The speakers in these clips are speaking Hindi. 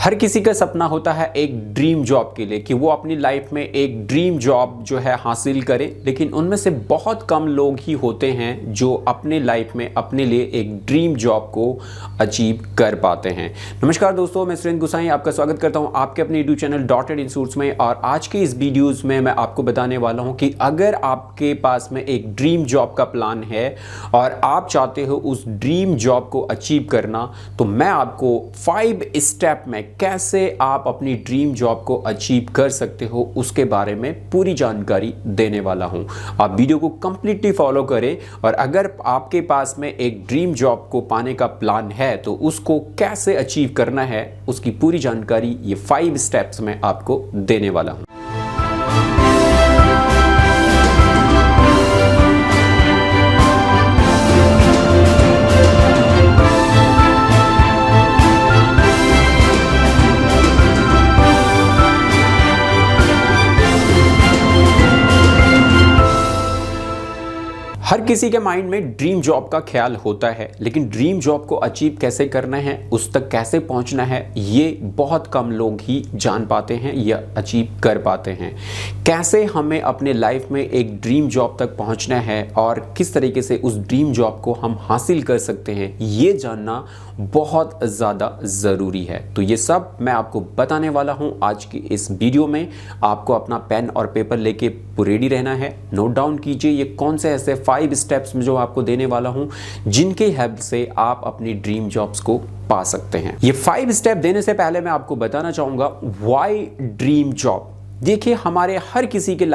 हर किसी का सपना होता है एक ड्रीम जॉब के लिए कि वो अपनी लाइफ में एक ड्रीम जॉब जो है हासिल करे, लेकिन उनमें से बहुत कम लोग ही होते हैं जो अपने लाइफ में अपने लिए एक ड्रीम जॉब को अचीव कर पाते हैं। नमस्कार दोस्तों, मैं सुरेंद्र गुसाई आपका स्वागत करता हूं आपके अपने यूट्यूब चैनल डॉटेड इंस्टीट्यूट्स में। और आज के इस वीडियोस में मैं आपको बताने वाला हूं कि अगर आपके पास में एक ड्रीम जॉब का प्लान है और आप चाहते हो उस ड्रीम जॉब को अचीव करना, तो मैं आपको 5 स्टेप में कैसे आप अपनी ड्रीम जॉब को अचीव कर सकते हो उसके बारे में पूरी जानकारी देने वाला हूं। आप वीडियो को कंप्लीटली फॉलो करें और अगर आपके पास में एक ड्रीम जॉब को पाने का प्लान है तो उसको कैसे अचीव करना है उसकी पूरी जानकारी ये 5 स्टेप्स में आपको देने वाला हूं। हर किसी के माइंड में ड्रीम जॉब का ख्याल होता है, लेकिन ड्रीम जॉब को अचीव कैसे करना है, उस तक कैसे पहुंचना है, ये बहुत कम लोग ही जान पाते हैं या अचीव कर पाते हैं। कैसे हमें अपने लाइफ में एक ड्रीम जॉब तक पहुंचना है और किस तरीके से उस ड्रीम जॉब को हम हासिल कर सकते हैं, ये जानना बहुत ज़्यादा ज़रूरी है। तो ये सब मैं आपको बताने वाला हूँ आज की इस वीडियो में। आपको अपना पेन और पेपर लेके रेडी रहना है। नोट डाउन कीजिए ये कौन से ऐसे 5 स्टेप्स में जो आपको देने वाला हूं जिनके हेल्प से आप अपनी ड्रीम जॉब्स को पा सकते हैं। ये 5 स्टेप देने से पहले मैं आपको बताना चाहूंगा व्हाई ड्रीम जॉब। देखिए, हमारे हर किसी के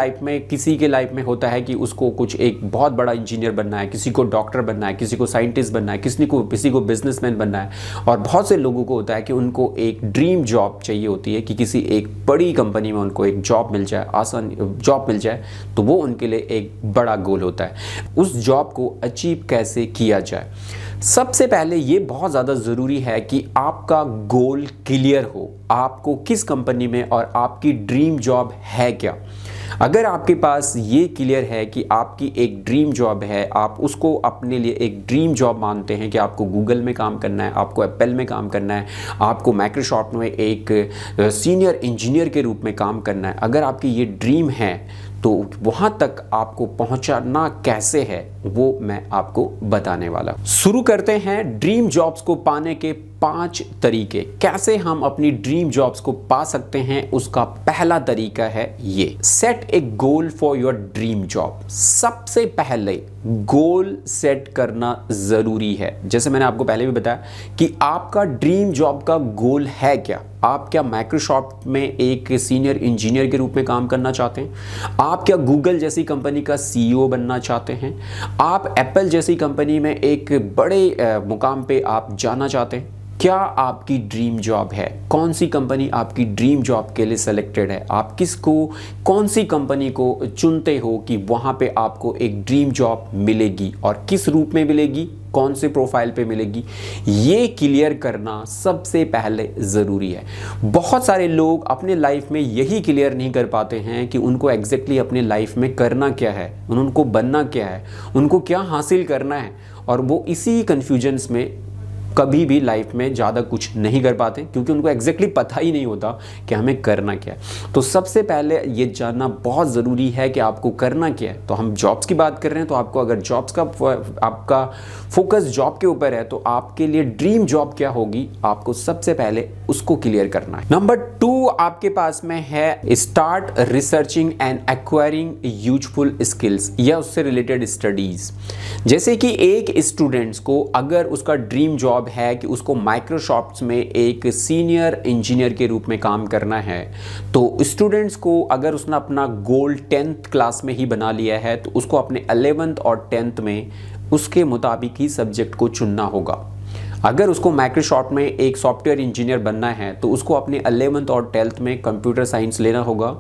लाइफ में होता है कि उसको कुछ एक बहुत बड़ा इंजीनियर बनना है, किसी को डॉक्टर बनना है, किसी को साइंटिस्ट बनना है, किसी को बिजनेसमैन बनना है। और बहुत से लोगों को होता है कि उनको एक ड्रीम जॉब चाहिए होती है कि किसी एक बड़ी कंपनी में उनको एक जॉब मिल जाए, आसान जॉब मिल जाए, तो वो उनके लिए एक बड़ा गोल होता है। उस जॉब को अचीव कैसे किया जाए, सबसे पहले ये बहुत ज़्यादा ज़रूरी है कि आपका गोल क्लियर हो। आपको किस कंपनी में और आपकी ड्रीम जॉब है क्या। अगर आपके पास ये क्लियर है कि आपकी एक ड्रीम जॉब है, आप उसको अपने लिए एक ड्रीम जॉब मानते हैं कि आपको गूगल में काम करना है, आपको एप्पल में काम करना है, आपको माइक्रोसॉफ्ट में एक सीनियर इंजीनियर के रूप में काम करना है, अगर आपकी ये ड्रीम है तो वहाँ तक आपको पहुँचाना कैसे है वो मैं आपको बताने वाला हूँ। शुरू करते हैं ड्रीम जॉब्स को पाने के 5 तरीके। कैसे हम अपनी ड्रीम जॉब्स को पा सकते हैं, उसका पहला तरीका है ये, set A goal for your dream job. सबसे पहले गोल सेट करना ज़रूरी है। जैसे मैंने आपको पहले भी बताया कि आपका ड्रीम जॉब का गोल है क्या। आप क्या माइक्रोसॉफ्ट में एक सीनियर इंजीनियर के रूप में काम करना चाहते हैं? आप क्या गूगल जैसी कंपनी का सीईओ बनना चाहते हैं? आप एप्पल जैसी कंपनी में एक बड़े मुकाम पे आप जाना चाहते हैं? क्या आपकी ड्रीम जॉब है? कौन सी कंपनी आपकी ड्रीम जॉब के लिए सेलेक्टेड है? आप कौन सी कंपनी को चुनते हो कि वहाँ पे आपको एक ड्रीम जॉब मिलेगी और किस रूप में मिलेगी, कौन से प्रोफाइल पे मिलेगी, ये क्लियर करना सबसे पहले ज़रूरी है। बहुत सारे लोग अपने लाइफ में यही क्लियर नहीं कर पाते हैं कि उनको एग्जैक्टली अपने लाइफ में करना क्या है, उनको बनना क्या है, उनको क्या हासिल करना है, और वो इसी कन्फ्यूजन्स में कभी भी लाइफ में ज़्यादा कुछ नहीं कर पाते क्योंकि उनको एग्जैक्टली पता ही नहीं होता कि हमें करना क्या है। तो सबसे पहले ये जानना बहुत ज़रूरी है कि आपको करना क्या है। तो हम जॉब्स की बात कर रहे हैं, तो आपको अगर आपका फोकस जॉब के ऊपर है तो आपके लिए ड्रीम जॉब क्या होगी, आपको सबसे पहले उसको क्लियर करना है। नंबर 2 आपके पास में है start researching and acquiring useful skills या उससे रिलेटेड स्टडीज़। जैसे कि एक स्टूडेंट्स को अगर उसका ड्रीम जॉब है कि उसको माइक्रोसॉफ्ट में एक सीनियर इंजीनियर के रूप में काम करना है, तो स्टूडेंट्स को अगर उसने अपना गोल 10th क्लास में ही बना लिया है तो उसको अपने 11th और 10th में उसके मुताबिक ही सब्जेक्ट को चुनना होगा। अगर उसको माइक्रोसॉफ्ट में एक सॉफ्टवेयर इंजीनियर बनना है तो उसको अपने 11th और 12th में कंप्यूटर साइंस लेना होगा,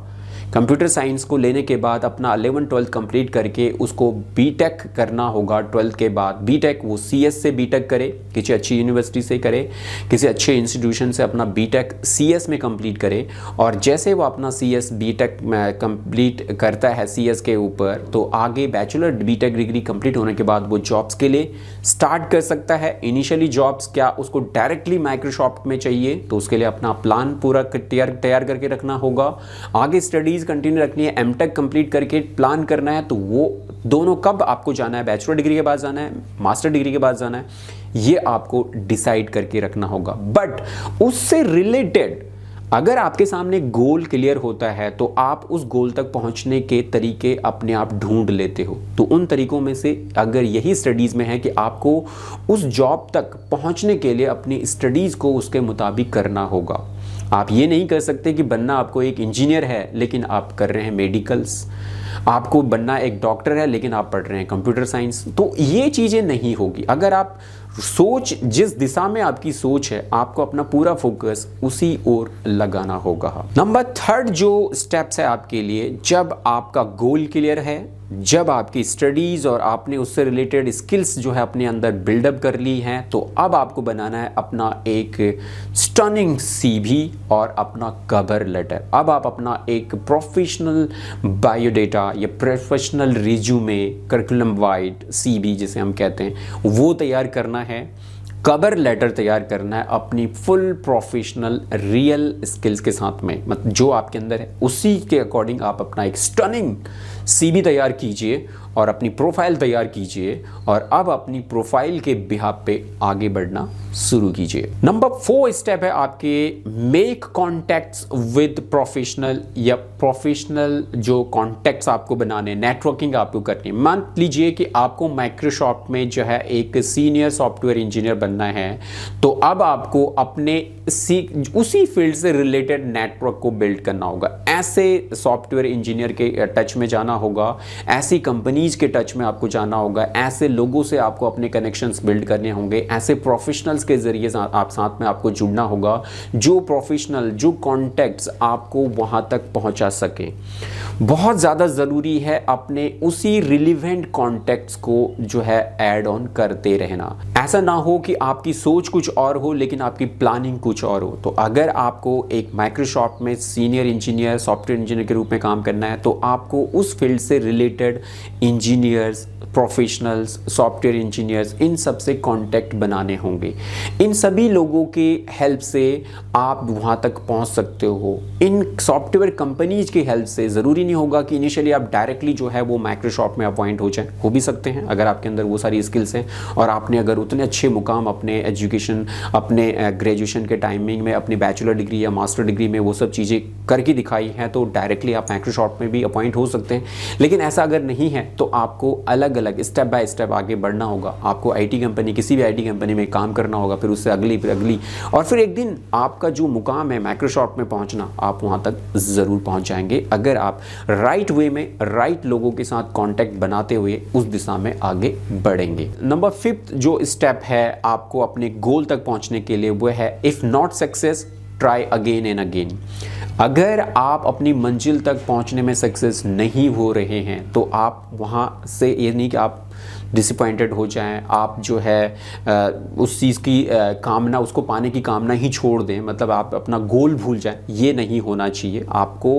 कंप्यूटर साइंस को लेने के बाद अपना 11-12 कंप्लीट करके उसको बीटेक करना होगा। 12 के बाद बीटेक वो सीएस से बीटेक करे, किसी अच्छी यूनिवर्सिटी से करे, किसी अच्छे इंस्टीट्यूशन से अपना बीटेक सीएस में कंप्लीट करे। और जैसे वो अपना सीएस बीटेक कंप्लीट करता है सीएस के ऊपर, तो आगे बैचलर बीटेक डिग्री कंप्लीट होने के बाद वो जॉब्स के लिए स्टार्ट कर सकता है। इनिशियली जॉब्स क्या उसको डायरेक्टली माइक्रोसॉफ्ट में चाहिए, तो उसके लिए अपना प्लान पूरा तैयार करके रखना होगा। आगे स्टडीज कंटिन्यू रखनी है, एमटेक कंप्लीट करके प्लान करना है, तो वो दोनों कब आपको जाना है, बैचलर डिग्री के बाद जाना है, मास्टर डिग्री के बाद जाना है, ये आपको डिसाइड करके रखना होगा। बट उससे रिलेटेड अगर आपके सामने गोल क्लियर होता है तो आप उस गोल तक पहुंचने के तरीके अपने आप ढूंढ लेते हो। तो उन तरीकों में से अगर यही स्टडीज़ में है कि आपको उस जॉब तक पहुंचने के लिए अपनी स्टडीज़ को उसके मुताबिक करना होगा। आप ये नहीं कर सकते कि बनना आपको एक इंजीनियर है लेकिन आप कर रहे हैं मेडिकल्स, आपको बनना एक डॉक्टर है लेकिन आप पढ़ रहे हैं कंप्यूटर साइंस, तो ये चीज़ें नहीं होगी। अगर आप सोच जिस दिशा में आपकी सोच है, आपको अपना पूरा फोकस उसी ओर लगाना होगा। नंबर 3 जो स्टेप्स है आपके लिए, जब आपका गोल क्लियर है, जब आपकी स्टडीज़ और आपने उससे रिलेटेड स्किल्स जो है अपने अंदर बिल्डअप कर ली हैं, तो अब आपको बनाना है अपना एक स्टनिंग सीवी और अपना कवर लेटर। अब आप अपना एक प्रोफेशनल बायोडेटा या professional resume, curriculum white CV जिसे हम कहते हैं, वो तैयार करना है। कवर लेटर तैयार करना है अपनी फुल प्रोफेशनल रियल स्किल्स के साथ में, मतलब जो आपके अंदर है उसी के अकॉर्डिंग आप अपना एक स्टनिंग सीवी तैयार कीजिए और अपनी प्रोफाइल तैयार कीजिए और अब अपनी प्रोफाइल के बिहाफ पे आगे बढ़ना शुरू कीजिए। नंबर 4 स्टेप है आपके मेक कॉन्टैक्ट्स विद प्रोफेशनल या प्रोफेशनल जो कॉन्टैक्ट्स आपको बनाने, नेटवर्किंग आपको करनी है। मान लीजिए कि आपको माइक्रोसॉफ्ट में जो है एक सीनियर सॉफ्टवेयर इंजीनियर बनना है, तो अब आपको अपने उसी फील्ड से रिलेटेड नेटवर्क को बिल्ड करना होगा। ऐसे सॉफ्टवेयर इंजीनियर के टच में जाना होगा, ऐसी कंपनीज के टच में आपको जाना होगा, ऐसे लोगों से आपको अपने कनेक्शंस बिल्ड करने होंगे, ऐसे प्रोफेशनल्स के जरिए आप साथ में आपको जुड़ना होगा जो प्रोफेशनल, जो कॉन्टैक्ट्स आपको वहां तक पहुंचा सके। बहुत ज़्यादा ज़रूरी है अपने उसी रिलेवेंट कॉन्टैक्ट्स को जो है ऐड ऑन करते रहना। ऐसा ना हो कि आपकी सोच कुछ और हो लेकिन आपकी प्लानिंग कुछ और हो। तो अगर आपको एक माइक्रोसॉफ्ट में सीनियर इंजीनियर, सॉफ्टवेयर इंजीनियर के रूप में काम करना है, तो आपको उस फील्ड से related engineers, professionals, software engineers, इन सब से कॉन्टैक्ट बनाने होंगे। इन सभी लोगों के हेल्प से आप वहाँ तक पहुँच सकते हो। इन सॉफ्टवेयर कंपनीज की हेल्प से ज़रूरी नहीं होगा कि इनिशियली आप डायरेक्टली जो है वो माइक्रोसॉफ्ट में अपॉइंट हो जाए, हो भी सकते हैं अगर आपके अंदर वो सारी स्किल्स हैं और आपने अगर उतने अच्छे मुकाम अपने एजुकेशन, अपने ग्रेजुएशन के टाइमिंग में, अपनी बैचलर डिग्री या मास्टर डिग्री में वो सब चीज़ें करके दिखाई हैं, तो डायरेक्टली आप माइक्रोसॉफ्ट में भी अपॉइंट हो सकते हैं। लेकिन ऐसा अगर नहीं है तो आपको अलग अलग स्टेप बाय स्टेप आगे बढ़ना होगा। आपको आईटी कंपनी, किसी भी आईटी कंपनी में काम करना होगा, फिर उससे अगली, फिर अगली, और फिर एक दिन आपका जो मुकाम है माइक्रोसॉफ्ट में पहुंचना, आप वहां तक ज़रूर पहुंच जाएंगे अगर आप राइट वे में, राइट लोगों के साथ कॉन्टैक्ट बनाते हुए उस दिशा में आगे बढ़ेंगे। नंबर 5 जो स्टेप है आपको अपने गोल तक पहुंचने के लिए, वो है if not success try again and again. अगर आप अपनी मंजिल तक पहुंचने में सक्सेस नहीं हो रहे हैं तो आप वहां से, ये नहीं कि आप डिसअपॉइंटेड हो जाएं, आप जो है उस चीज़ की कामना, उसको पाने की कामना ही छोड़ दें, मतलब आप अपना गोल भूल जाएं, ये नहीं होना चाहिए। आपको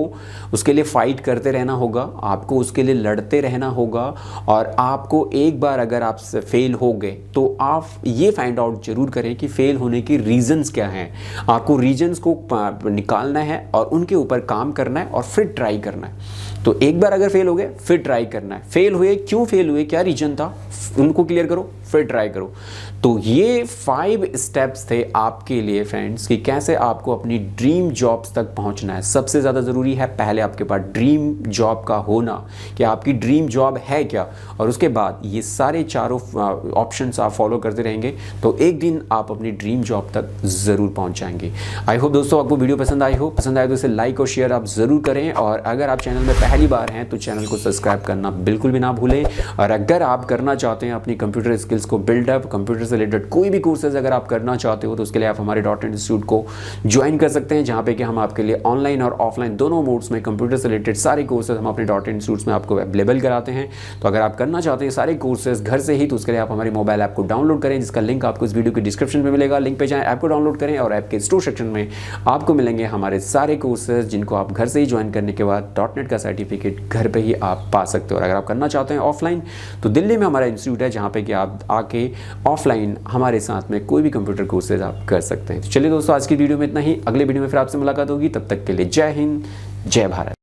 उसके लिए फ़ाइट करते रहना होगा, आपको उसके लिए लड़ते रहना होगा, और आपको एक बार अगर आप फेल हो गए तो आप ये फाइंड आउट जरूर करें कि फेल होने की रीजंस क्या हैं। आपको रीजंस को निकालना है और उनके ऊपर काम करना है और फिर ट्राई करना है। तो एक बार अगर फेल हो गए फिर ट्राई करना है। फेल हुए, क्यों फेल हुए, क्या रीजन था, उनको क्लियर करो, फिर ट्राई करो। तो ये 5 स्टेप्स थे आपके लिए फ्रेंड्स कि कैसे आपको अपनी ड्रीम जॉब्स तक पहुंचना है। सबसे ज़्यादा ज़रूरी है पहले आपके पास ड्रीम जॉब का होना, कि आपकी ड्रीम जॉब है क्या, और उसके बाद ये सारे चारों ऑप्शंस आप फॉलो करते रहेंगे तो एक दिन आप अपनी ड्रीम जॉब तक ज़रूर पहुंच जाएंगे। आई होप दोस्तों आपको वीडियो पसंद आई हो। पसंद आए तो इसे लाइक और शेयर आप ज़रूर करें, और अगर आप चैनल में पहली बार हैं तो चैनल को सब्सक्राइब करना बिल्कुल भी ना भूलें। और अगर आप करना चाहते हैं अपनी कंप्यूटर स्किल स्किल्स को बिल्डअप, कंप्यूटर से रिलेटेड कोई भी कोर्सेज अगर आप करना चाहते हो तो उसके लिए आप हमारे डॉट नेट इंस्टीट्यूट को ज्वाइन कर सकते हैं, जहाँ पे कि हम आपके लिए ऑनलाइन और ऑफलाइन दोनों मोड्स में कंप्यूटर से रिलेटेड सारे कोर्सेज हम अपने डॉट नेट इंस्टीट्यूट में आपको अवेलेबल कराते हैं। तो अगर आप करना चाहते हैं सारे कोर्सेज घर से ही, तो उसके लिए आप हमारी मोबाइल ऐप को डाउनलोड करें, जिसका लिंक आपको इस वीडियो के डिस्क्रिप्शन में मिलेगा। लिंक पे जाएं, ऐप को डाउनलोड करें और ऐप के स्टोर सेक्शन में आपको मिलेंगे हमारे सारे कोर्सेज, जिनको आप घर से ही ज्वाइन करने के बाद डॉट नेट का सर्टिफिकेट घर पे ही आप पा सकते हो। और अगर आप करना चाहते हैं ऑफलाइन, तो दिल्ली में हमारा इंस्टीट्यूट है, जहाँ पे कि आप आके ऑफलाइन हमारे साथ में कोई भी कंप्यूटर कोर्सेज आप कर सकते हैं। तो चलिए दोस्तों, आज की वीडियो में इतना ही। अगले वीडियो में फिर आपसे मुलाकात होगी, तब तक के लिए जय हिंद, जय भारत।